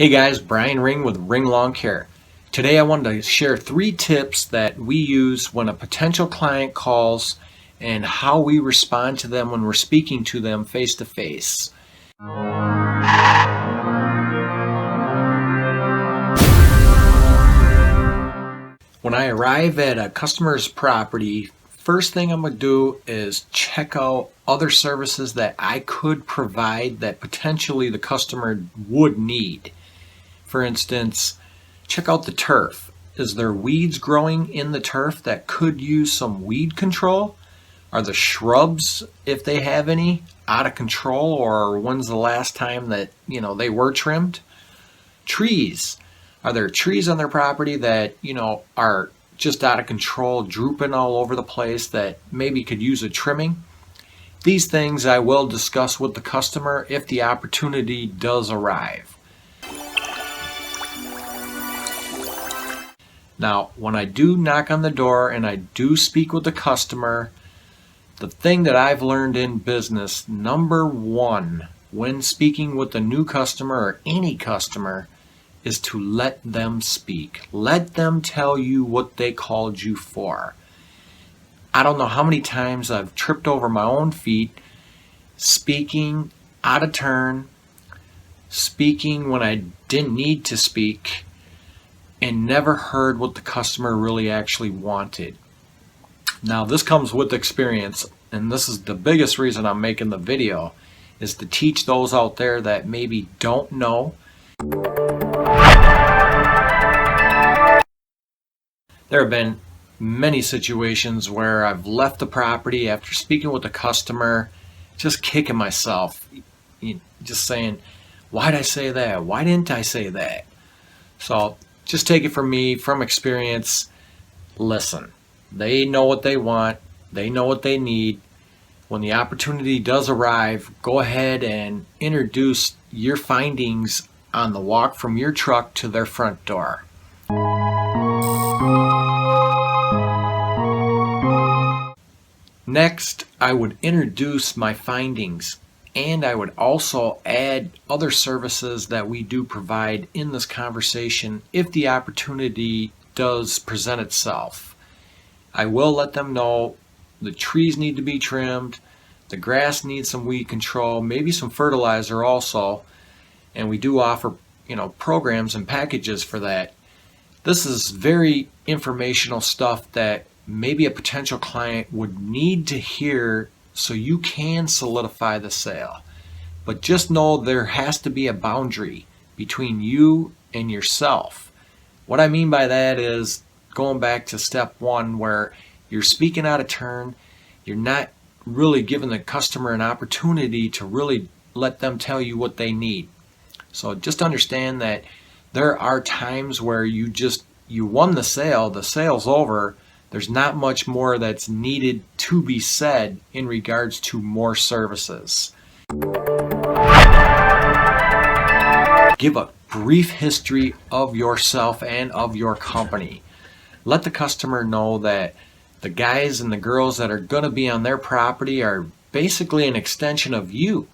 Hey guys, Brian Ring with Ring Lawn Care. Today I wanted to share 3 tips that we use when a potential client calls and how we respond to them when we're speaking to them face to face. When I arrive at a customer's property, first thing I'm going to do is check out other services that I could provide that potentially the customer would need. For instance, check out the turf. Is there weeds growing in the turf that could use some weed control? Are the shrubs, if they have any, out of control, or when's the last time that, they were trimmed? Trees. Are there trees on their property that, are just out of control, drooping all over the place that maybe could use a trimming? These things I will discuss with the customer if the opportunity does arrive. Now, when I do knock on the door and I do speak with the customer, the thing that I've learned in business, number one, when speaking with a new customer or any customer, is to let them speak. Let them tell you what they called you for. I don't know how many times I've tripped over my own feet, speaking out of turn, speaking when I didn't need to speak, and never heard what the customer really actually wanted. Now, this comes with experience, and this is the biggest reason I'm making the video, is to teach those out there that maybe don't know. There have been many situations where I've left the property after speaking with the customer, just kicking myself, just saying, why'd I say that? Why didn't I say that? So just take it from me, from experience. Listen, they know what they want. They know what they need. When the opportunity does arrive, go ahead and introduce your findings on the walk from your truck to their front door. Next, I would introduce my findings, and I would also add other services that we do provide in this conversation if the opportunity does present itself. I will let them know the trees need to be trimmed, the grass needs some weed control, maybe some fertilizer also, and we do offer, programs and packages for that. This is very informational stuff that maybe a potential client would need to hear so you can solidify the sale. But just know there has to be a boundary between you and yourself. What I mean by that is going back to step 1 where you're speaking out of turn, you're not really giving the customer an opportunity to really let them tell you what they need. So just understand that there are times where you won the sale's over. There's not much more that's needed to be said in regards to more services. Give a brief history of yourself and of your company. Let the customer know that the guys and the girls that are going to be on their property are basically an extension of you.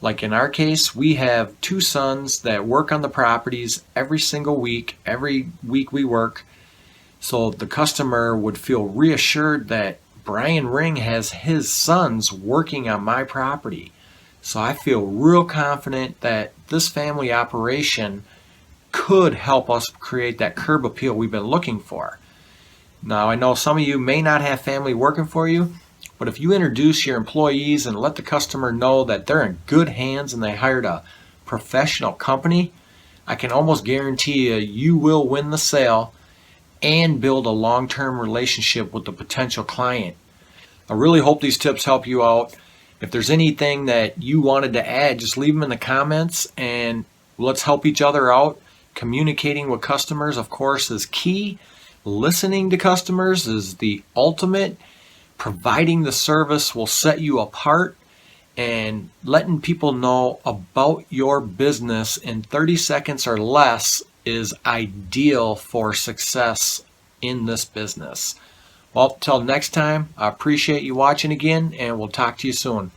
Like in our case, we have 2 sons that work on the properties every single week. Every week we work. So the customer would feel reassured that Brian Ring has his sons working on my property. So I feel real confident that this family operation could help us create that curb appeal we've been looking for. Now, I know some of you may not have family working for you, but if you introduce your employees and let the customer know that they're in good hands and they hired a professional company, I can almost guarantee you will win the sale and build a long-term relationship with the potential client. I really hope these tips help you out. If there's anything that you wanted to add, just leave them in the comments and let's help each other out. Communicating with customers, of course, is key. Listening to customers is the ultimate. Providing the service will set you apart, and letting people know about your business in 30 seconds or less is ideal for success in this business. Well, till next time, I appreciate you watching again, and we'll talk to you soon.